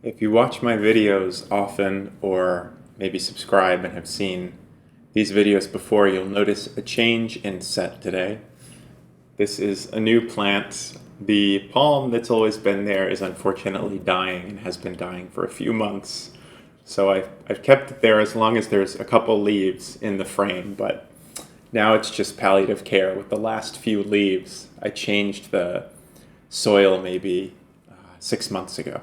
If you watch my videos often or maybe subscribe and have seen these videos before, you'll notice a change in set today. This is a new plant. The palm that's always been there is unfortunately dying and has been dying for a few months. So I've kept it there as long as there's a couple leaves in the frame, but now it's just palliative care with the last few leaves. I changed the soil maybe 6 months ago.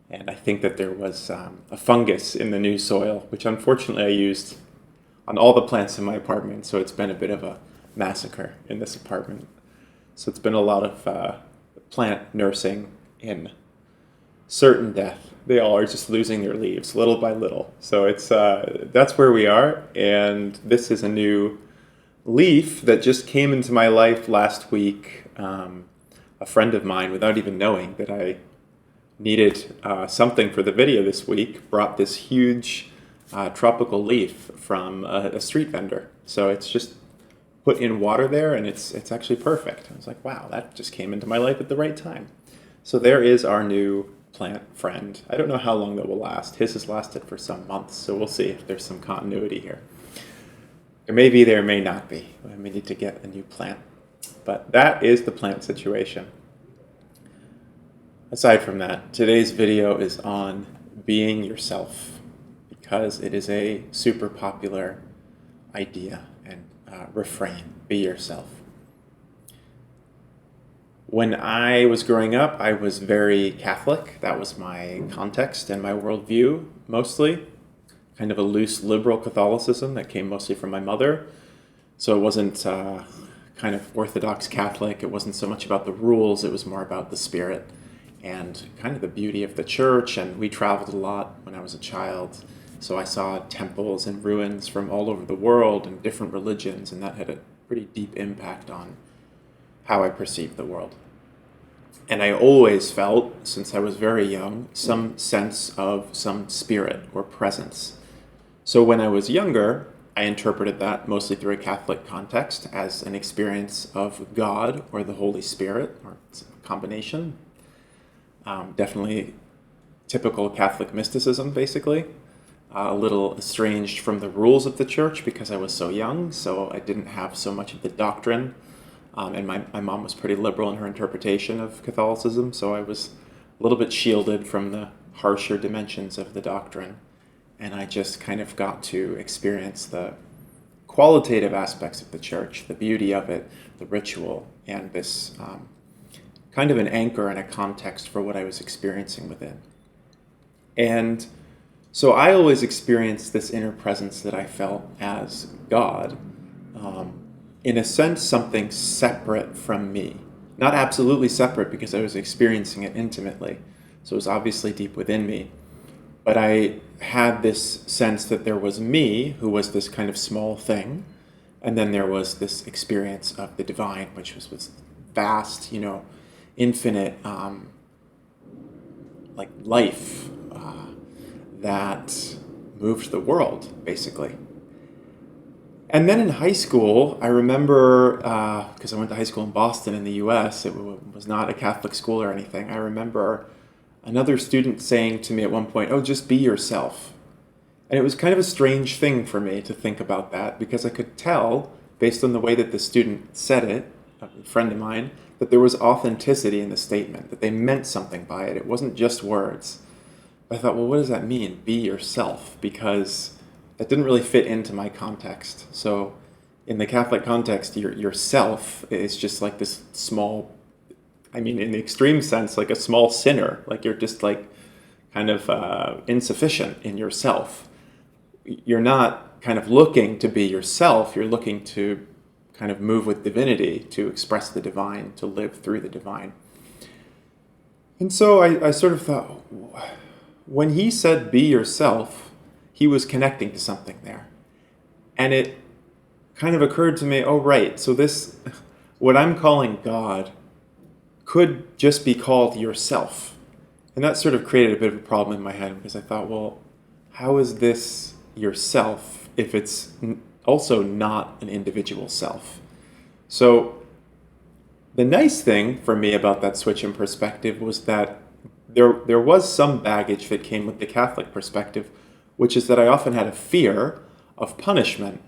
And I think that there was a fungus in the new soil, which unfortunately I used on all the plants in my apartment. So it's been a bit of a massacre in this apartment. So it's been a lot of plant nursing in certain death. They all are just losing their leaves little by little. So it's that's where we are. And this is a new leaf that just came into my life last week. A friend of mine, without even knowing that I needed something for the video this week, brought this huge tropical leaf from a street vendor. So it's just put in water there, and it's actually perfect. I was like, wow, that just came into my life at the right time. So there is our new plant friend. I don't know how long that will last. His has lasted for some months, so we'll see if there's some continuity here. There may be, there may not be. We need to get a new plant. But that is the plant situation. Aside from that, today's video is on being yourself because it is a super popular idea and refrain, be yourself. When I was growing up, I was very Catholic. That was my context and my worldview, mostly. Kind of a loose liberal Catholicism that came mostly from my mother. So it wasn't kind of Orthodox Catholic. It wasn't so much about the rules. It was more about the spirit and kind of the beauty of the church. And we traveled a lot when I was a child. So I saw temples and ruins from all over the world and different religions. And that had a pretty deep impact on how I perceived the world. And I always felt, since I was very young, some sense of some spirit or presence. So when I was younger, I interpreted that mostly through a Catholic context as an experience of God or the Holy Spirit, or a combination. Definitely typical Catholic mysticism, basically. A little estranged from the rules of the church because I was so young, so I didn't have so much of the doctrine. And my mom was pretty liberal in her interpretation of Catholicism, so I was a little bit shielded from the harsher dimensions of the doctrine. And I just kind of got to experience the qualitative aspects of the church, the beauty of it, the ritual, and this kind of an anchor and a context for what I was experiencing within. And so I always experienced this inner presence that I felt as God, in a sense, something separate from me. Not absolutely separate because I was experiencing it intimately, so it was obviously deep within me. But I had this sense that there was me, who was this kind of small thing, and then there was this experience of the divine, which was this vast, infinite, like life that moved the world, basically. And then in high school, I remember, because I went to high school in Boston in the US, it was not a Catholic school or anything. I remember another student saying to me at one point, "Oh, just be yourself." And it was kind of a strange thing for me to think about that because I could tell, based on the way that the student said it, a friend of mine, that there was authenticity in the statement, that they meant something by it. It wasn't just words. But I thought, well, what does that mean? Be yourself, because that didn't really fit into my context. So in the Catholic context, yourself is just like this small, in the extreme sense, like a small sinner. Like you're just like kind of insufficient in yourself. You're not kind of looking to be yourself. You're looking to kind of move with divinity, to express the divine, to live through the divine. And so I sort of thought, when he said be yourself, he was connecting to something there. And it kind of occurred to me, oh, right, so this, what I'm calling God, could just be called yourself. And that sort of created a bit of a problem in my head because I thought, well, how is this yourself if it's also not an individual self? So the nice thing for me about that switch in perspective was that there was some baggage that came with the Catholic perspective, which is that I often had a fear of punishment.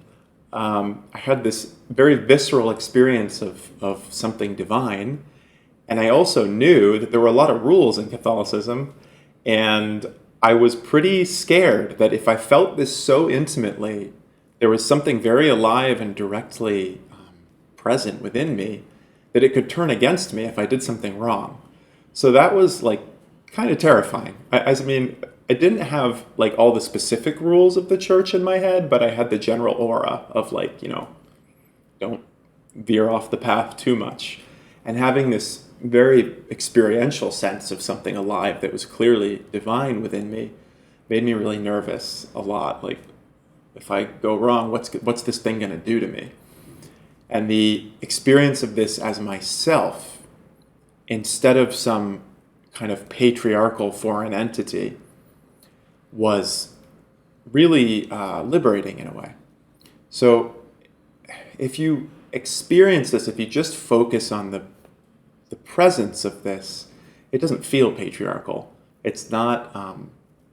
I had this very visceral experience of something divine, and I also knew that there were a lot of rules in Catholicism, and I was pretty scared that if I felt this so intimately, there was something very alive and directly present within me, that it could turn against me if I did something wrong. So that was like kind of terrifying. I mean, I didn't have like all the specific rules of the church in my head, but I had the general aura of like, don't veer off the path too much. And having this very experiential sense of something alive that was clearly divine within me made me really nervous a lot. Like, if I go wrong, what's this thing going to do to me? And the experience of this as myself, instead of some kind of patriarchal foreign entity, was really liberating in a way. So if you experience this, if you just focus on the presence of this, it doesn't feel patriarchal. It's not,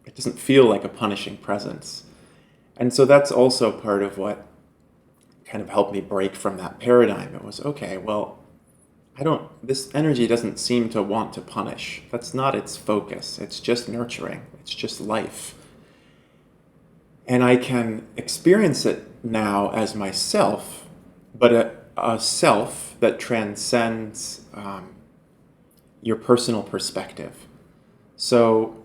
it doesn't feel like a punishing presence. And so that's also part of what kind of helped me break from that paradigm. It was, okay, well, this energy doesn't seem to want to punish. That's not its focus. It's just nurturing. It's just life. And I can experience it now as myself, but a self that transcends your personal perspective. So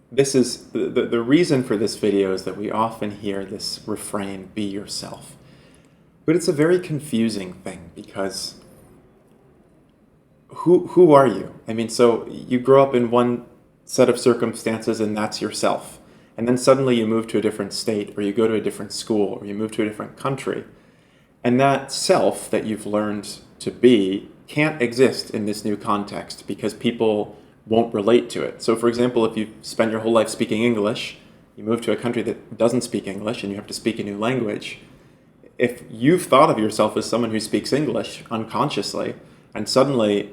this is the reason for this video is that we often hear this refrain, be yourself. But it's a very confusing thing because who are you? I mean, so you grow up in one set of circumstances and that's yourself. And then suddenly you move to a different state, or you go to a different school, or you move to a different country. And that self that you've learned to be can't exist in this new context because people won't relate to it. So for example, if you spend your whole life speaking English, you move to a country that doesn't speak English and you have to speak a new language. If you've thought of yourself as someone who speaks English unconsciously, and suddenly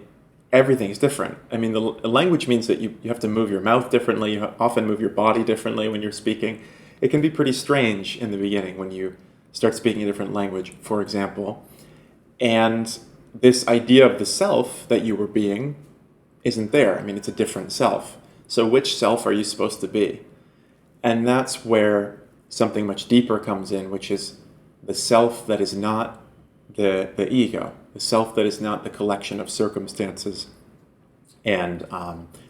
everything is different. I mean, the language means that you have to move your mouth differently, you often move your body differently when you're speaking. It can be pretty strange in the beginning when you start speaking a different language, for example. And this idea of the self that you were being isn't there. I mean, it's a different self. So which self are you supposed to be? And that's where something much deeper comes in, which is the self that is not the ego, the self that is not the collection of circumstances, and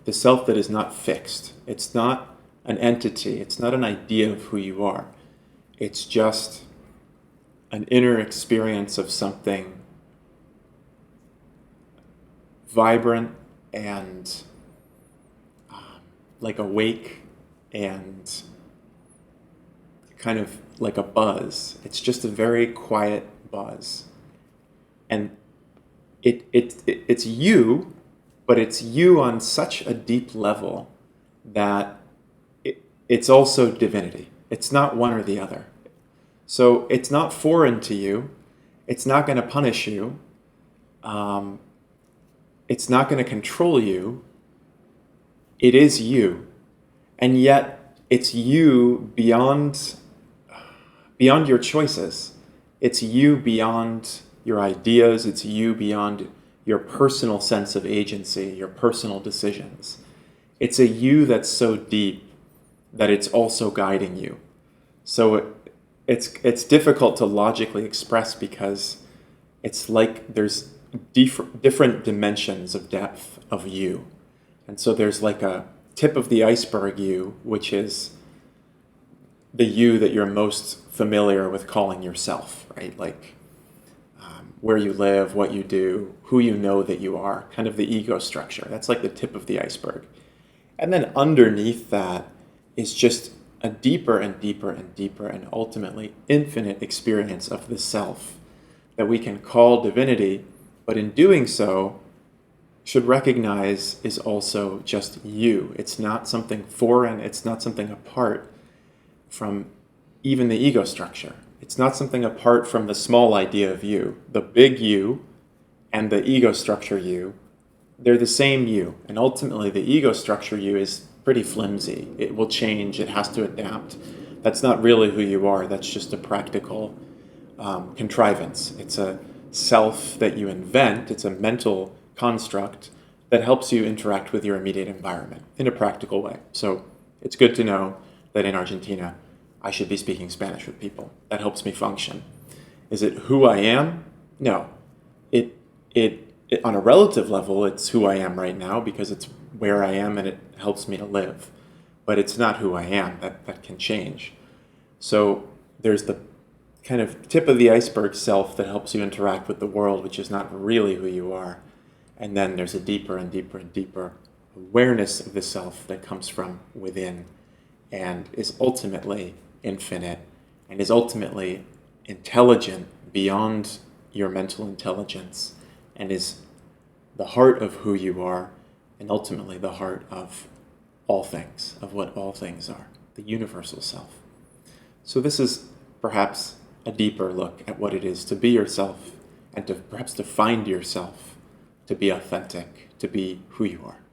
the self that is not fixed. It's not an entity. It's not an idea of who you are. It's just an inner experience of something vibrant and like awake and kind of like a buzz. It's just a very quiet buzz. And it's you, but it's you on such a deep level that it's also divinity. It's not one or the other. So it's not foreign to you. It's not going to punish you. It's not going to control you. It is you. And yet it's you beyond your choices. It's you beyond your ideas. It's you beyond your personal sense of agency, your personal decisions. It's a you that's so deep that it's also guiding you. So it's difficult to logically express because it's like there's different dimensions of depth of you. And so there's like a tip of the iceberg you, which is the you that you're most familiar with calling yourself, right? Like where you live, what you do, who you know that you are, kind of the ego structure. That's like the tip of the iceberg. And then underneath that is just a deeper and deeper and deeper and ultimately infinite experience of the self that we can call divinity, but in doing so, should recognize is also just you. It's not something foreign. It's not something apart from even the ego structure. It's not something apart from the small idea of you. The big you and the ego structure you they're the same you. And ultimately, the ego structure you is pretty flimsy. It will change, it has to adapt. That's not really who you are, that's just a practical contrivance. It's a self that you invent, it's a mental construct that helps you interact with your immediate environment in a practical way. So it's good to know that in Argentina, I should be speaking Spanish with people. That helps me function. Is it who I am? No. It on a relative level, it's who I am right now because it's where I am and it helps me to live. But it's not who I am. That can change. So there's the kind of tip of the iceberg self that helps you interact with the world, which is not really who you are. And then there's a deeper and deeper and deeper awareness of the self that comes from within and is ultimately infinite and is ultimately intelligent beyond your mental intelligence and is the heart of who you are and ultimately the heart of all things, of what all things are, the universal self. So this is perhaps a deeper look at what it is to be yourself and to perhaps to find yourself, to be authentic, to be who you are.